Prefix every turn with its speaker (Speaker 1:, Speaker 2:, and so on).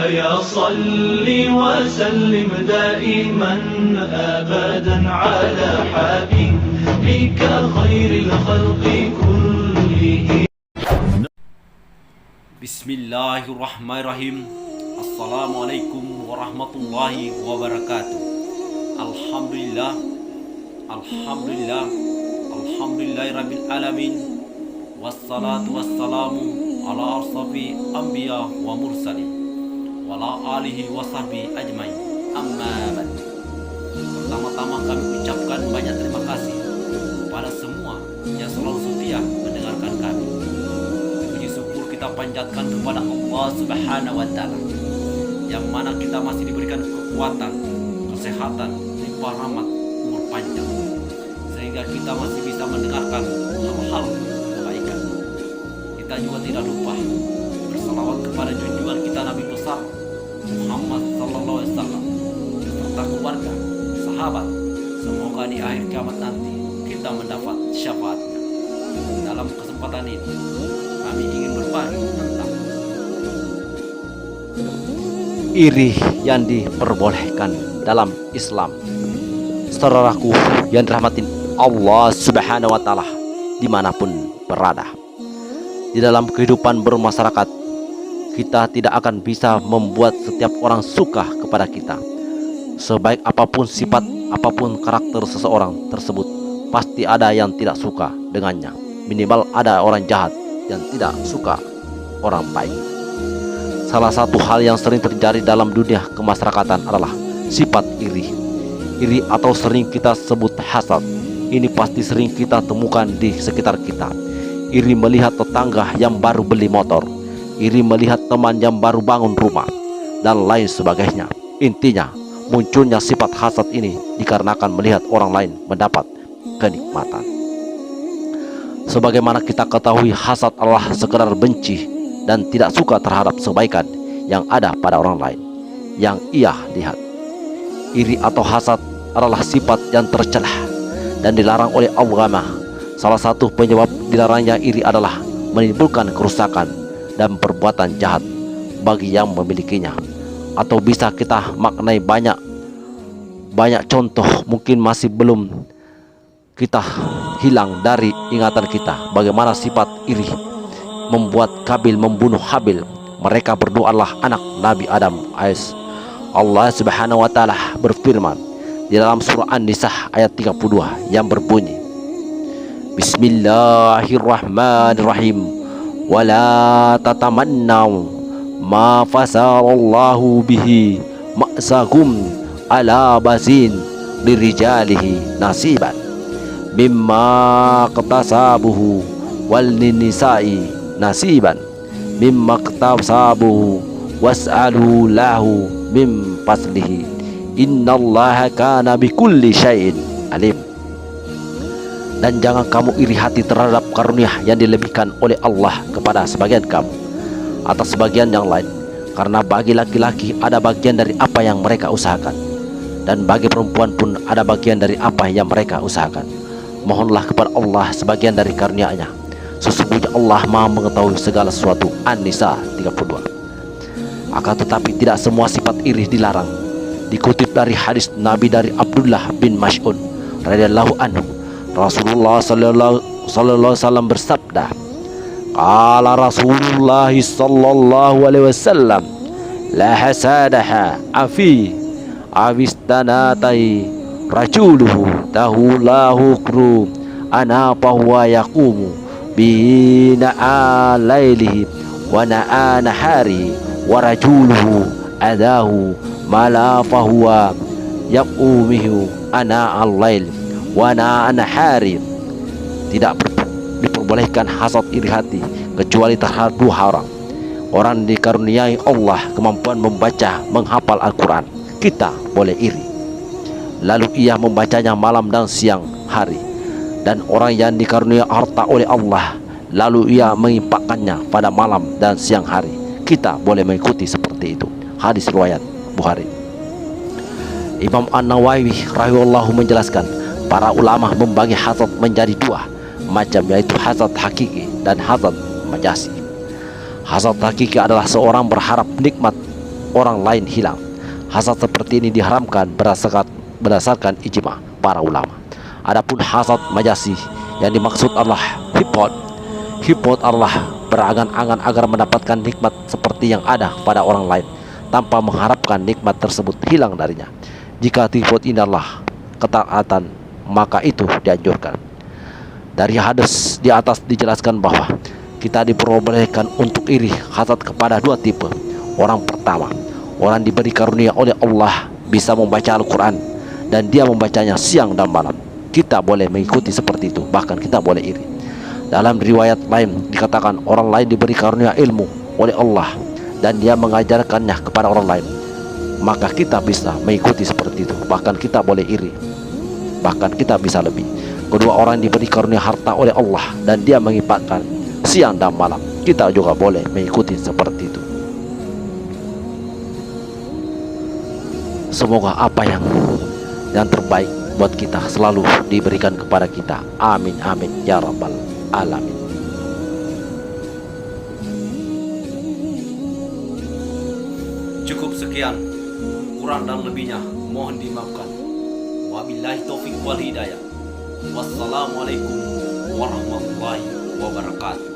Speaker 1: مولاي صل وسلم دائما أبدا على حبيبك خير الخلق كلهم.
Speaker 2: Bismillahirrahmanirrahim. Assalamualaikum warahmatullahi wabarakatuh. Alhamdulillah, Alhamdulillah, Alhamdulillahirabbil alamin. Wassalatu wassalamu ala arsafi anbiya wa mursalin wa ala alihi wa sahbihi ajmain. Amma ba'd. Pertama-tama kami ucapkan banyak terima kasih kepada semua yang selalu setia mendengarkan kami. Puji syukur kita panjatkan kepada Allah Subhanahu wa taala, yang mana kita masih diberikan kekuatan, kesehatan, limpah rahmat, umur panjang, sehingga kita masih bisa mendengarkan hal-hal kebaikan. Kita juga tidak lupa bersalawat kepada junjungan kita Nabi besar Muhammad sallallahu alaihi wasallam beserta keluarga, sahabat. Semoga di akhir kiamat nanti kita mendapat syafaatnya. Dalam kesempatan ini kami ingin berbagi tentang
Speaker 3: iri yang diperbolehkan dalam Islam. Saudaraku yang dirahmatin Allah Subhanahu wa taala dimanapun berada, di dalam kehidupan bermasyarakat kita tidak akan bisa membuat setiap orang suka kepada kita. Sebaik apapun sifat, apapun karakter seseorang tersebut, pasti ada yang tidak suka dengannya. Minimal ada orang jahat yang tidak suka orang baik. Salah satu hal yang sering terjadi dalam dunia kemasyarakatan adalah sifat iri. Iri atau sering kita sebut hasad. Ini pasti sering kita temukan di sekitar kita. Iri melihat tetangga yang baru beli motor, iri melihat teman yang baru bangun rumah, dan lain sebagainya. Intinya, munculnya sifat hasad ini dikarenakan melihat orang lain mendapat kenikmatan. Sebagaimana kita ketahui, hasad adalah sekedar benci dan tidak suka terhadap kebaikan yang ada pada orang lain yang ia lihat. Iri atau hasad adalah sifat yang tercela dan dilarang oleh agama. Salah satu penyebab dilarangnya iri adalah menimbulkan kerusakan dan perbuatan jahat bagi yang memilikinya. Atau bisa kita maknai banyak contoh, mungkin masih belum kita hilang dari ingatan kita, bagaimana sifat iri membuat Kabil membunuh Habil. Mereka berdua adalah anak Nabi Adam AS. Allah Subhanahu wa taala berfirman di dalam surah An-Nisa ayat 32 yang berbunyi, Bismillahirrahmanirrahim. Wala tatamannaw ma fasallallahu bihi ma'sakum ala bazin lirijalihi nasiban mimma qatasabuhu wal nisa'i nasiban mimma qatasabuhu was'alu lahu mim faslihi innallaha kana bikulli syai'in alim. Dan jangan kamu iri hati terhadap karunia yang dilebihkan oleh Allah kepada sebagian kamu atas sebagian yang lain, karena bagi laki-laki ada bagian dari apa yang mereka usahakan, dan bagi perempuan pun ada bagian dari apa yang mereka usahakan. Mohonlah kepada Allah sebagian dari karunia-Nya. Sesungguhnya Allah Maha mengetahui segala sesuatu. An-Nisa 32. Akan tetapi tidak semua sifat iri dilarang. Dikutip dari hadis Nabi dari Abdullah bin Mas'ud radhiyallahu anhu, Rasulullah sallallahu alaihi wasallam bersabda, qala Rasulullah sallallahu alaihi wasallam, la hasadaha afi avistanatai rajuluhu tahulahu kru ana fahuwa yaqumu bina alailihi wa na'a nahari wa rajuluhu adahu mala fahuwa yaqumihu ana al-lail wa na'a nahari. Tidak diperbolehkan hasad iri hati kecuali terhadap dua orang. Orang dikaruniai Allah kemampuan membaca, menghafal Al-Quran, kita boleh iri, lalu ia membacanya malam dan siang hari. Dan orang yang dikaruniai harta oleh Allah, lalu ia menginfakkannya pada malam dan siang hari, kita boleh mengikuti seperti itu. Hadis riwayat Bukhari. Imam An-Nawawi rahimahullah menjelaskan, para ulama membagi hasad menjadi dua macam, yaitu hasad hakiki dan hasad majasi. Hasad hakiki adalah seorang berharap nikmat orang lain hilang. Hasad seperti ini diharamkan berdasarkan ijma para ulama. Adapun hasad majasi yang dimaksud adalah hipot Allah berangan-angan agar mendapatkan nikmat seperti yang ada pada orang lain tanpa mengharapkan nikmat tersebut hilang darinya. Jika hipot ini adalah ketaatan, maka itu dianjurkan. Dari hadis di atas dijelaskan bahwa kita diperbolehkan untuk iri hasad kepada dua tipe. Orang pertama, orang diberi karunia oleh Allah bisa membaca Al-Quran dan dia membacanya siang dan malam. Kita boleh mengikuti seperti itu, bahkan kita boleh iri. Dalam riwayat lain dikatakan orang lain diberi karunia ilmu oleh Allah dan dia mengajarkannya kepada orang lain, maka kita bisa mengikuti seperti itu, bahkan kita boleh iri, bahkan kita bisa lebih. Kedua orang diberi karunia harta oleh Allah dan dia menginfakkan siang dan malam, kita juga boleh mengikuti seperti itu. Semoga apa yang terbaik buat kita selalu diberikan kepada kita. Amin amin ya rabbal alamin.
Speaker 2: Cukup sekian, kurang dan lebihnya mohon dimaafkan. Wabillahi taufiq wal hidayah. Wassalamualaikum warahmatullahi wabarakatuh.